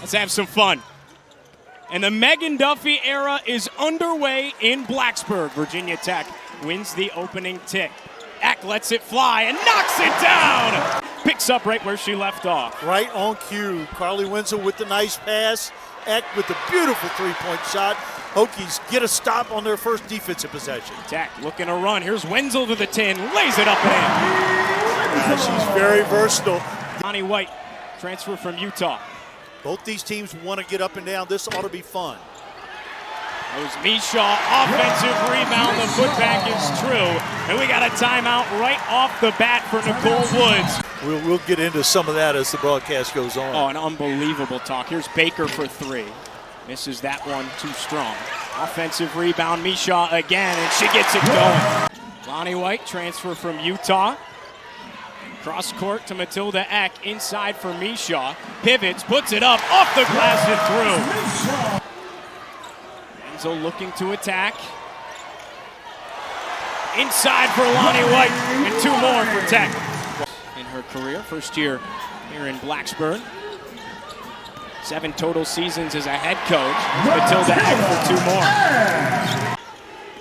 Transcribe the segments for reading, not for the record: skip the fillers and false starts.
Let's have some fun. And the Megan Duffy era is underway in Blacksburg. Virginia Tech wins the opening tip. Ekh lets it fly and knocks it down. Picks up right where she left off. Right on cue. Carly Wenzel with the nice pass. Ekh with the beautiful three-point shot. Hokies get a stop on their first defensive possession. Tech looking to run. Here's Wenzel to the 10. Lays it up and in. She's very versatile. Lonnie White, transfer from Utah. Both these teams want to get up and down. This ought to be fun. There's Mishaw, offensive rebound. The putback is true. And we got a timeout right off the bat for Nicole Woods. We'll get into some of that as the broadcast goes on. Oh, an unbelievable talk. Here's Baker for three. Misses that one too strong. Offensive rebound, Mishaw again, and she gets it going. Lonnie White, transfer from Utah. Cross court to Matilda Ekh, inside for Mishaw. Pivots, puts it up, off the glass and through. Enzo looking to attack. Inside for Lonnie White, and two more for Tech. In her career, first year here in Blacksburg. 7 total seasons as a head coach. Matilda Ekh for 2 more.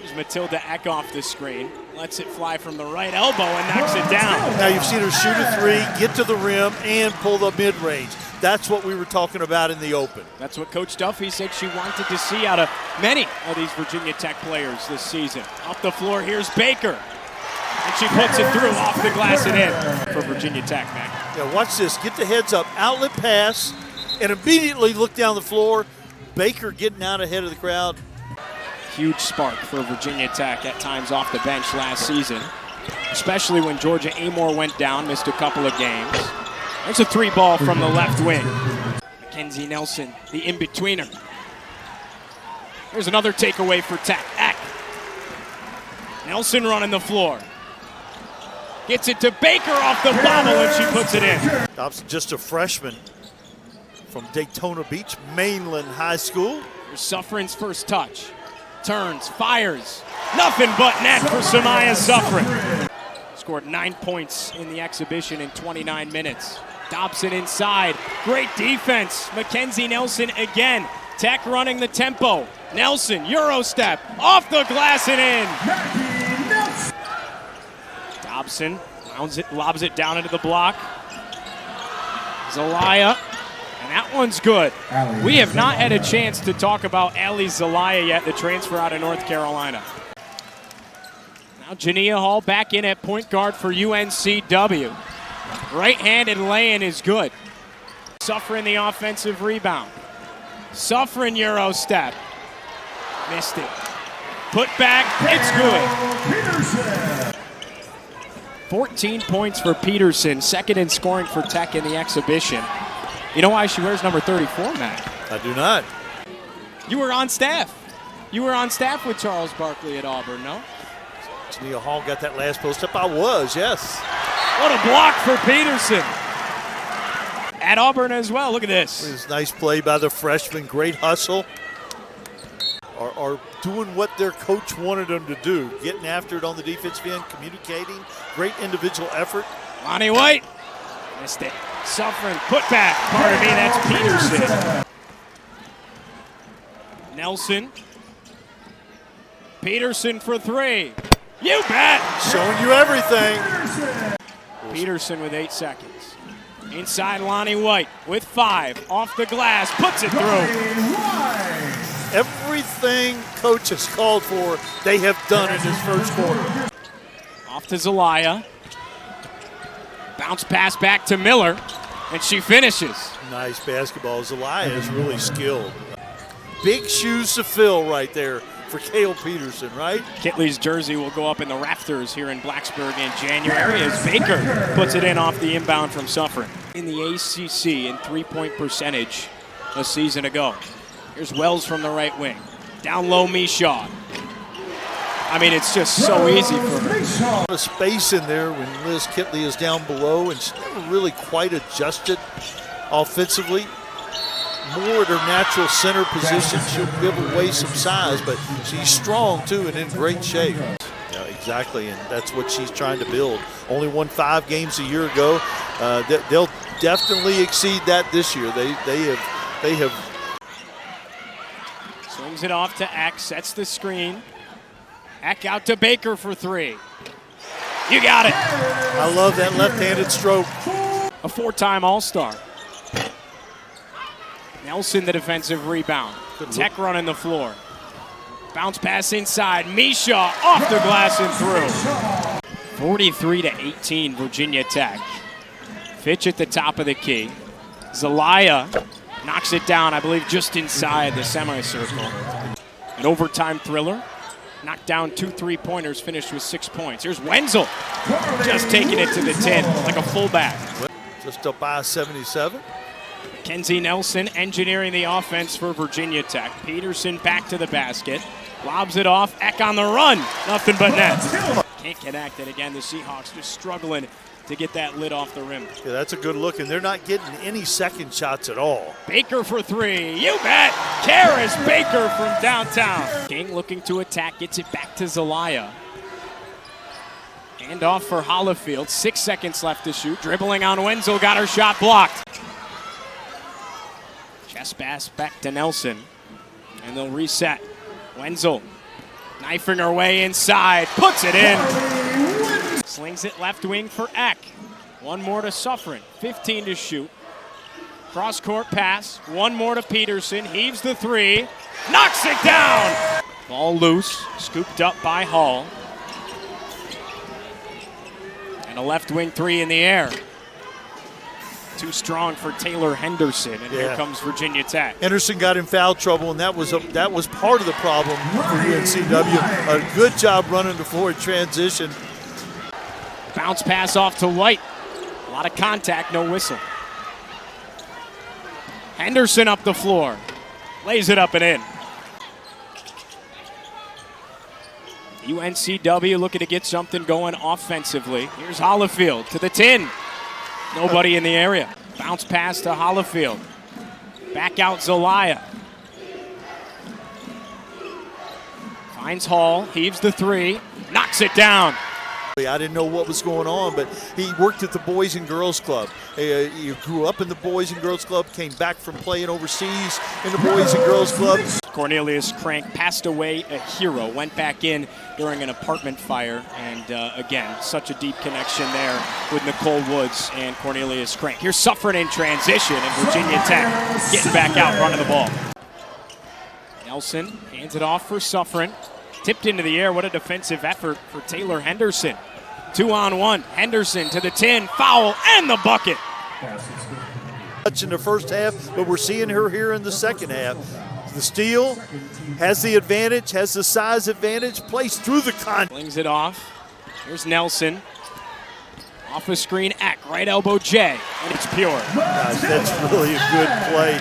Here's Matilda Ekh off the screen. Lets it fly from the right elbow and knocks it down. Now you've seen her shoot a three, get to the rim, and pull the mid-range. That's what we were talking about in the open. That's what Coach Duffy said she wanted to see out of many of these Virginia Tech players this season. Up the floor, here's Baker. And she puts it through off the glass and in for Virginia Tech, man. Yeah, watch this. Get the heads up. Outlet pass, and immediately look down the floor. Baker getting out ahead of the crowd. Huge spark for Virginia Tech at times off the bench last season, especially when Georgia Amore went down, missed a couple of games. There's a 3-ball from the left wing. Mackenzie Nelson, the in-betweener. There's another takeaway for Tech. Ekh. Nelson running the floor. Gets it to Baker off the bobble, and she puts it in. Dobson, just a freshman from Daytona Beach, Mainland High School. Here's Suffren's first touch. Turns, fires. Nothing but net for Samaya Suffren. Scored 9 points in the exhibition in 29 minutes. Dobson inside. Great defense. Mackenzie Nelson again. Tech running the tempo. Nelson, Euro step. Off the glass and in. Dobson lobs it down into the block. Zelaya. And that one's good. We have not had a chance to talk about Ali Zelaya yet, the transfer out of North Carolina. Now Jania Hall back in at point guard for UNCW. Right-handed laying is good. Suffren the offensive rebound. Suffren Euro step. Missed it. Put back, it's good. 14 points for Peterson, second in scoring for Tech in the exhibition. You know why she wears number 34, Matt? I do not. You were on staff. You were on staff with Charles Barkley at Auburn, no? Jania Hall got that last post up. I was, yes. What a block for Peterson. At Auburn as well. Look at this. This nice play by the freshman. Great hustle. Are doing what their coach wanted them to do. Getting after it on the defensive end, communicating. Great individual effort. Lonnie White. Missed it. Suffren, put back. Pardon me, that's Peterson. Nelson. Peterson for three. You bet. Showing you everything. Peterson with 8 seconds. Inside Lonnie White with 5. Off the glass, puts it through. Everything coach has called for, they have done in this first quarter. Off to Zelaya. Bounce pass back to Miller, and she finishes. Nice basketball. Zelaya is really skilled. Big shoes to fill right there for Cale Peterson, right? Kitley's jersey will go up in the rafters here in Blacksburg in January as Baker puts it in off the inbound from Suffren. In the ACC in three-point percentage a season ago. Here's Wells from the right wing. Down low, Mishaw. I mean, it's just so easy for her. A lot of space in there when Liz Kitley is down below, and she's never really quite adjusted offensively. More at her natural center position. She'll give away some size, but she's strong too and in great shape. Yeah, exactly, and that's what she's trying to build. Only won 5 games a year ago. They'll definitely exceed that this year. They have They have. Swings it off to Ekh, sets the screen. Ekh out to Baker for three. You got it. I love that left-handed stroke. A four-time All-Star. Nelson the defensive rebound. Tech running the floor. Bounce pass inside. Misha off the glass and through. 43-18 Virginia Tech. Fitch at the top of the key. Zelaya knocks it down, I believe, just inside the semicircle. An overtime thriller. Knocked down 2 3-pointers, finished with 6 points. Here's Wenzel, just taking it to the 10 like a fullback. Just up by 77. Kenzie Nelson engineering the offense for Virginia Tech. Peterson back to the basket. Lobs it off. Ekh on the run. Nothing but net. Can't connect it again. The Seahawks just struggling to get that lid off the rim. Yeah, that's a good look, and they're not getting any second shots at all. Baker for three. You bet. Karis Baker from downtown. King looking to attack. Gets it back to Zelaya. Hand off for Hollifield. 6 seconds left to shoot. Dribbling on Wenzel. Got her shot blocked. Chest pass back to Nelson. And they'll reset. Wenzel knifing her way inside. Puts it in. Slings it left wing for Ekh. One more to Suffren. 15 to shoot. Cross-court pass. One more to Peterson. Heaves the three. Knocks it down. Ball loose. Scooped up by Hall. And a left wing three in the air. Too strong for Taylor Henderson, and here comes Virginia Tech. Henderson got in foul trouble, and that was part of the problem for UNCW. A good job running the floor in transition. Bounce pass off to White. A lot of contact, no whistle. Henderson up the floor. Lays it up and in. UNCW looking to get something going offensively. Here's Hollifield to the 10. Nobody in the area. Bounce pass to Hollifield. Back out Zelaya. Finds Hall, heaves the three, knocks it down. I didn't know what was going on, but he worked at the Boys and Girls Club. He grew up in the Boys and Girls Club, came back from playing overseas in the Boys and Girls Club. Cornelius Crank passed away a hero, went back in during an apartment fire, and again, such a deep connection there with Nicole Woods and Cornelius Crank. Here's Suffren in transition, and Virginia Tech getting back out, running the ball. Nelson hands it off for Suffren. Tipped into the air. What a defensive effort for Taylor Henderson. 2-on-1. Henderson to the 10. Foul and the bucket. Much in the first half, but we're seeing her here in the second half. The steal has the advantage, has the size advantage, plays through the contact. Flings it off. Here's Nelson. Off a screen, Ekh, right elbow J, and it's pure. Gosh, that's really a good play.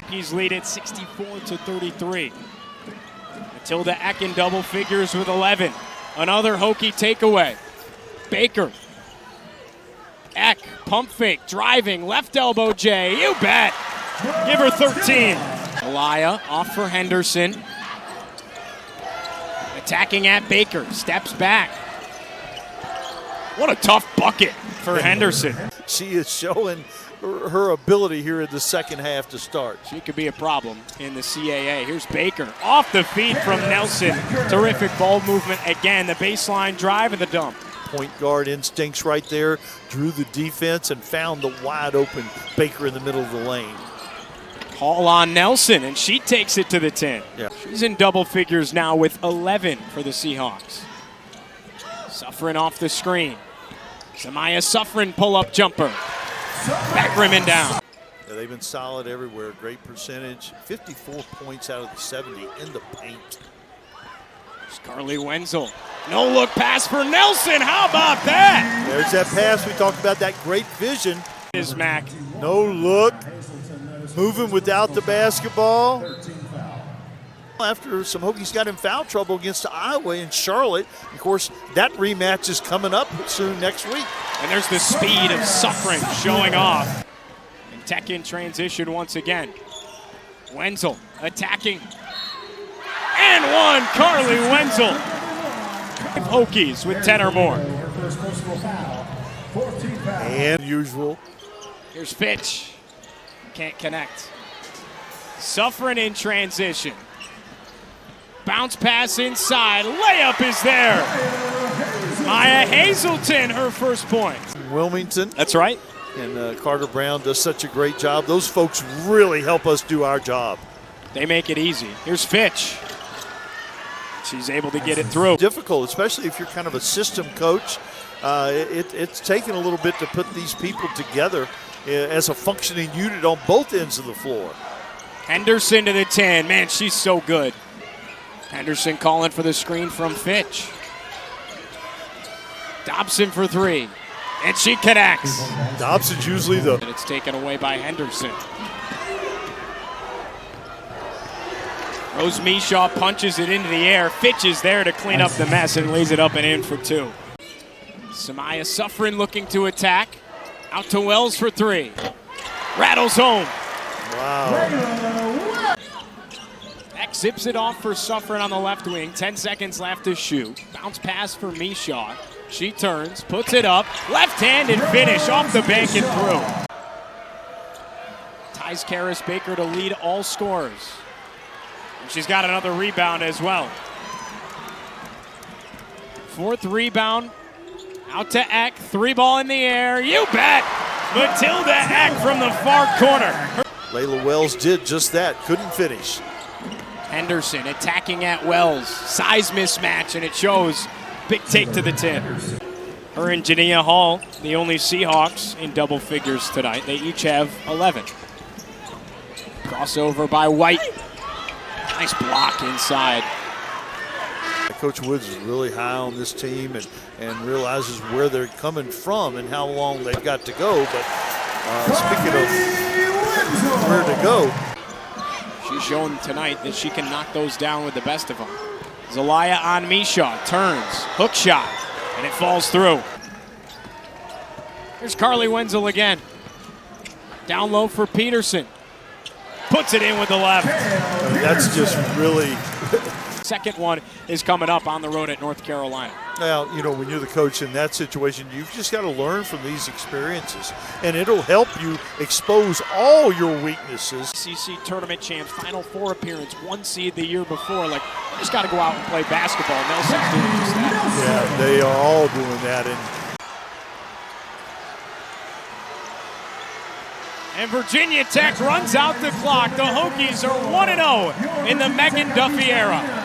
He's lead at 64-33. Matilda Ekh in double figures with 11. Another Hokie takeaway. Baker. Ekh, pump fake, driving, left elbow J. You bet. Give her 13. Zelaya off for Henderson. Attacking at Baker. Steps back. What a tough bucket for Henderson. She is showing her ability here in the second half to start. She could be a problem in the CAA. Here's Baker off the feet from Nelson. Terrific ball movement again. The baseline drive and the dump. Point guard instincts right there. Drew the defense and found the wide open Baker in the middle of the lane. Hall on Nelson, and she takes it to the 10. Yeah. She's in double figures now with 11 for the Seahawks. Suffren off the screen. Samaya Suffren pull-up jumper. Back rim and down. Yeah, they've been solid everywhere. Great percentage. 54 points out of the 70 in the paint. Carly Wenzel. No look pass for Nelson. How about that? There's that pass. We talked about that great vision. Is Mac. No look. Moving without the basketball. After some Hokies got in foul trouble against Iowa in Charlotte. Of course, that rematch is coming up soon next week. And there's the speed of Suffren showing off. And Tech in transition once again. Wenzel attacking. And one, Carly Wenzel. Hokies with 10 or more. And usual. Here's Fitch. Can't connect. Suffering in transition. Bounce pass inside. Layup is there. Maya Hazelton, her first point. Wilmington. That's right. And Carter Brown does such a great job. Those folks really help us do our job. They make it easy. Here's Fitch. She's able to get it through. Difficult, especially if you're kind of a system coach. It's taken a little bit to put these people together as a functioning unit on both ends of the floor. Henderson to the 10. Man, she's so good. Henderson calling for the screen from Fitch. Dobson for three. And she connects. Dobson's usually the... And it's taken away by Henderson. Rose Mishaw punches it into the air. Fitch is there to clean up the mess and lays it up and in for two. Samaya Suffren looking to attack. Out to Wells for three. Rattles home. Wow. Ekh zips it off for Suffren on the left wing. 10 seconds left to shoot. Bounce pass for Mishaw. She turns, puts it up. Left hand and finish off the bank and through. Ties Karis Baker to lead all scorers. And she's got another rebound as well. Fourth rebound. Out to Ekh. Three ball in the air. You bet! Matilda Ekh from the far corner. Layla Wells did just that. Couldn't finish. Henderson attacking at Wells. Size mismatch, and it shows. Big take to the 10. Her and Jania Hall, the only Seahawks in double figures tonight. They each have 11. Crossover by White. Nice block inside. Coach Woods is really high on this team and realizes where they're coming from and how long they've got to go. But speaking of where to go. She's shown tonight that she can knock those down with the best of them. Zelaya on Mishaw, turns, hook shot, and it falls through. Here's Carly Wenzel again. Down low for Peterson. Puts it in with the left. I mean, that's just really... Second one is coming up on the road at North Carolina. Now, you know, when you're the coach in that situation, you've just got to learn from these experiences, and it'll help you expose all your weaknesses. ACC tournament champs, Final Four appearance, 1 seed the year before. Like, we just got to go out and play basketball. Nelson's doing just that. Yeah, they are all doing that. And Virginia Tech runs out the clock. The Hokies are 1-0 in the Megan Duffy era.